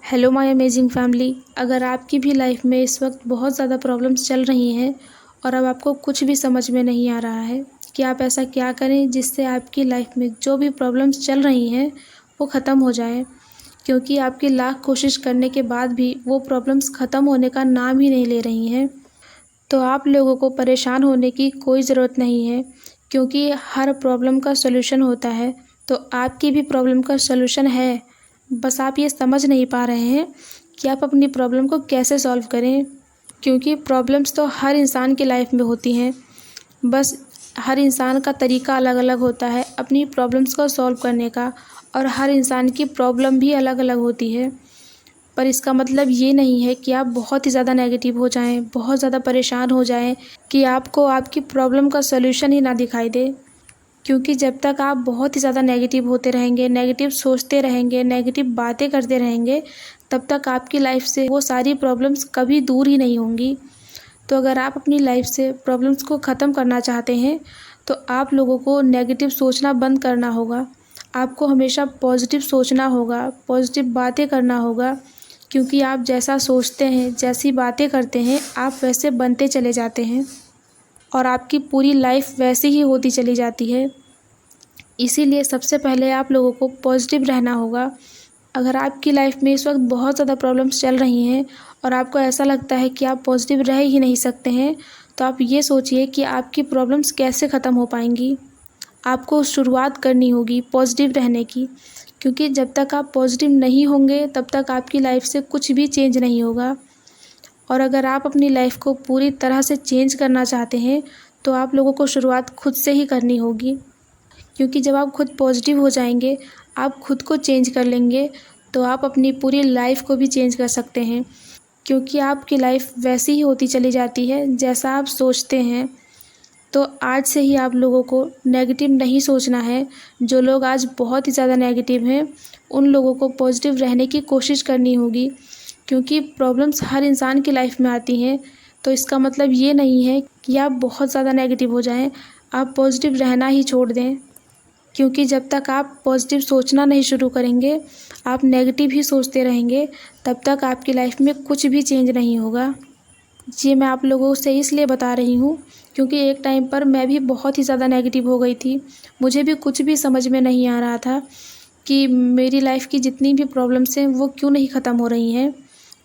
Hello my amazing family. अगर आपकी भी लाइफ में इस वक्त बहुत ज़्यादा प्रॉब्लम्स चल रही हैं और अब आपको कुछ भी समझ में नहीं आ रहा है कि आप ऐसा क्या करें जिससे आपकी लाइफ में जो भी प्रॉब्लम्स चल रही हैं वो ख़त्म हो जाए, क्योंकि आपकी लाख कोशिश करने के बाद भी वो प्रॉब्लम्स ख़त्म होने का नाम ही नहीं ले रही हैं, तो आप लोगों को परेशान होने की कोई ज़रूरत नहीं है, क्योंकि हर प्रॉब्लम का सॉल्यूशन होता है। तो आपकी भी प्रॉब्लम का सॉल्यूशन है, बस आप ये समझ नहीं पा रहे हैं कि आप अपनी प्रॉब्लम को कैसे सॉल्व करें। क्योंकि प्रॉब्लम्स तो हर इंसान की लाइफ में होती हैं, बस हर इंसान का तरीका अलग अलग होता है अपनी प्रॉब्लम्स को सॉल्व करने का, और हर इंसान की प्रॉब्लम भी अलग अलग होती है। पर इसका मतलब ये नहीं है कि आप बहुत ही ज़्यादा नेगेटिव हो जाएं, बहुत ज़्यादा परेशान हो जाएं कि आपको आपकी प्रॉब्लम का सॉल्यूशन ही ना दिखाई दे। क्योंकि जब तक आप बहुत ही ज़्यादा नेगेटिव होते रहेंगे, नेगेटिव सोचते रहेंगे, नेगेटिव बातें करते रहेंगे, तब तक आपकी लाइफ से वो सारी प्रॉब्लम्स कभी दूर ही नहीं होंगी। तो अगर आप अपनी लाइफ से प्रॉब्लम्स को ख़त्म करना चाहते हैं तो आप लोगों को नेगेटिव सोचना बंद करना होगा। आपको हमेशा पॉजिटिव सोचना होगा, पॉजिटिव बातें करना होगा, क्योंकि आप जैसा सोचते हैं, जैसी बातें करते हैं, आप वैसे बनते चले जाते हैं और आपकी पूरी लाइफ वैसी ही होती चली जाती है। इसीलिए सबसे पहले आप लोगों को पॉजिटिव रहना होगा। अगर आपकी लाइफ में इस वक्त बहुत ज़्यादा प्रॉब्लम्स चल रही हैं और आपको ऐसा लगता है कि आप पॉजिटिव रह ही नहीं सकते हैं, तो आप ये सोचिए कि आपकी प्रॉब्लम्स कैसे ख़त्म हो पाएंगी। आपको शुरुआत करनी होगी पॉजिटिव रहने की, क्योंकि जब तक आप पॉजिटिव नहीं होंगे तब तक आपकी लाइफ से कुछ भी चेंज नहीं होगा। और अगर आप अपनी लाइफ को पूरी तरह से चेंज करना चाहते हैं तो आप लोगों को शुरुआत खुद से ही करनी होगी, क्योंकि जब आप खुद पॉजिटिव हो जाएंगे, आप खुद को चेंज कर लेंगे, तो आप अपनी पूरी लाइफ को भी चेंज कर सकते हैं। क्योंकि आपकी लाइफ वैसी ही होती चली जाती है जैसा आप सोचते हैं। तो आज से ही आप लोगों को नेगेटिव नहीं सोचना है। जो लोग आज बहुत ही ज़्यादा नेगेटिव हैं उन लोगों को पॉजिटिव रहने की कोशिश करनी होगी, क्योंकि प्रॉब्लम्स हर इंसान की लाइफ में आती हैं। तो इसका मतलब ये नहीं है कि आप बहुत ज़्यादा नेगेटिव हो जाएं, आप पॉजिटिव रहना ही छोड़ दें। क्योंकि जब तक आप पॉजिटिव सोचना नहीं शुरू करेंगे, आप नेगेटिव ही सोचते रहेंगे, तब तक आपकी लाइफ में कुछ भी चेंज नहीं होगा। ये मैं आप लोगों से इसलिए बता रही हूँ क्योंकि एक टाइम पर मैं भी बहुत ही ज़्यादा नेगेटिव हो गई थी। मुझे भी कुछ भी समझ में नहीं आ रहा था कि मेरी लाइफ की जितनी भी प्रॉब्लम्स हैं वो क्यों नहीं ख़त्म हो रही हैं,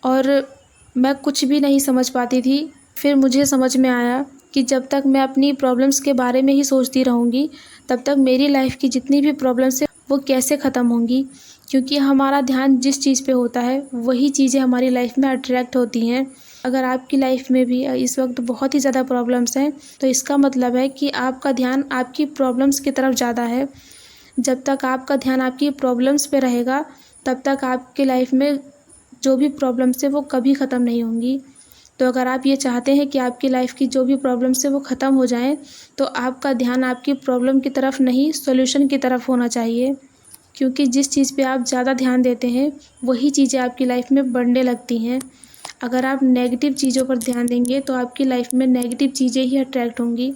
और मैं कुछ भी नहीं समझ पाती थी। फिर मुझे समझ में आया कि जब तक मैं अपनी प्रॉब्लम्स के बारे में ही सोचती रहूँगी तब तक मेरी लाइफ की जितनी भी प्रॉब्लम्स हैं वो कैसे ख़त्म होंगी। क्योंकि हमारा ध्यान जिस चीज़ पे होता है वही चीज़ें हमारी लाइफ में अट्रैक्ट होती हैं। अगर आपकी लाइफ में भी इस वक्त बहुत ही ज़्यादा प्रॉब्लम्स हैं तो इसका मतलब है कि आपका ध्यान आपकी प्रॉब्लम्स की तरफ ज़्यादा है। जब तक आपका ध्यान आपकी प्रॉब्लम्स पे रहेगा तब तक आपकी लाइफ में जो भी प्रॉब्लम्स है वो कभी ख़त्म नहीं होंगी। तो अगर आप ये चाहते हैं कि आपकी लाइफ की जो भी प्रॉब्लम्स है वो ख़त्म हो जाएं, तो आपका ध्यान आपकी प्रॉब्लम की तरफ नहीं, सॉल्यूशन की तरफ होना चाहिए। क्योंकि जिस चीज़ पे आप ज़्यादा ध्यान देते हैं वही चीज़ें आपकी लाइफ में बढ़ने लगती हैं। अगर आप नेगेटिव चीज़ों पर ध्यान देंगे तो आपकी लाइफ में नेगेटिव चीज़ें ही अट्रैक्ट होंगी,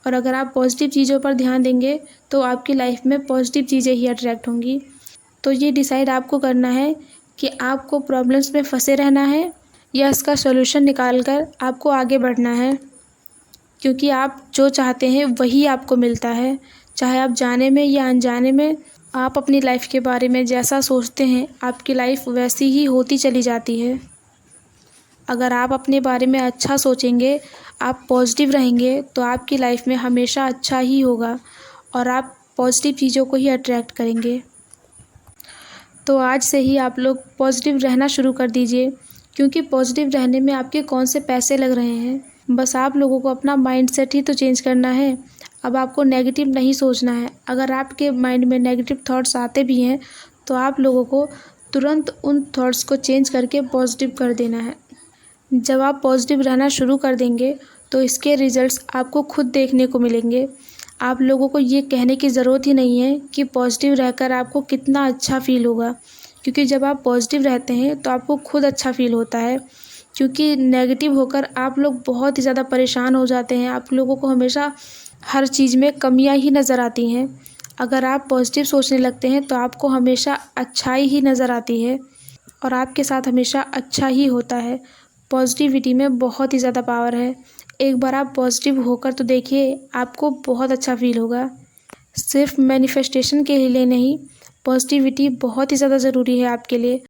और अगर आप पॉजिटिव चीज़ों पर ध्यान देंगे तो आपकी लाइफ में पॉजिटिव चीज़ें ही अट्रैक्ट होंगी। तो ये डिसाइड आपको करना है कि आपको प्रॉब्लम्स में फंसे रहना है या इसका सॉल्यूशन निकाल कर आपको आगे बढ़ना है। क्योंकि आप जो चाहते हैं वही आपको मिलता है, चाहे आप जाने में या अनजाने में। आप अपनी लाइफ के बारे में जैसा सोचते हैं आपकी लाइफ वैसी ही होती चली जाती है। अगर आप अपने बारे में अच्छा सोचेंगे, आप पॉजिटिव रहेंगे, तो आपकी लाइफ में हमेशा अच्छा ही होगा और आप पॉजिटिव चीज़ों को ही अट्रैक्ट करेंगे। तो आज से ही आप लोग पॉजिटिव रहना शुरू कर दीजिए, क्योंकि पॉजिटिव रहने में आपके कौन से पैसे लग रहे हैं। बस आप लोगों को अपना माइंडसेट ही तो चेंज करना है। अब आपको नेगेटिव नहीं सोचना है। अगर आपके माइंड में नेगेटिव थॉट्स आते भी हैं तो आप लोगों को तुरंत उन थॉट्स को चेंज करके पॉजिटिव कर देना है। जब आप पॉजिटिव रहना शुरू कर देंगे तो इसके रिजल्ट्स आपको खुद देखने को मिलेंगे। आप लोगों को ये कहने की ज़रूरत ही नहीं है कि पॉजिटिव रहकर आपको कितना अच्छा फ़ील होगा, क्योंकि जब आप पॉजिटिव रहते हैं तो आपको खुद अच्छा फ़ील होता है। क्योंकि नेगेटिव होकर आप लोग बहुत ही ज़्यादा परेशान हो जाते हैं, आप लोगों को हमेशा हर चीज़ में कमियां ही नज़र आती हैं। अगर आप पॉजिटिव सोचने लगते हैं तो आपको हमेशा अच्छाई ही नज़र आती है। और आपके साथ हमेशा अच्छा ही होता है। पॉजिटिविटी में बहुत ही ज़्यादा पावर है। एक बार आप पॉजिटिव होकर तो देखिए, आपको बहुत अच्छा फील होगा। सिर्फ मैनिफेस्टेशन के लिए नहीं, पॉजिटिविटी बहुत ही ज़्यादा ज़रूरी है आपके लिए।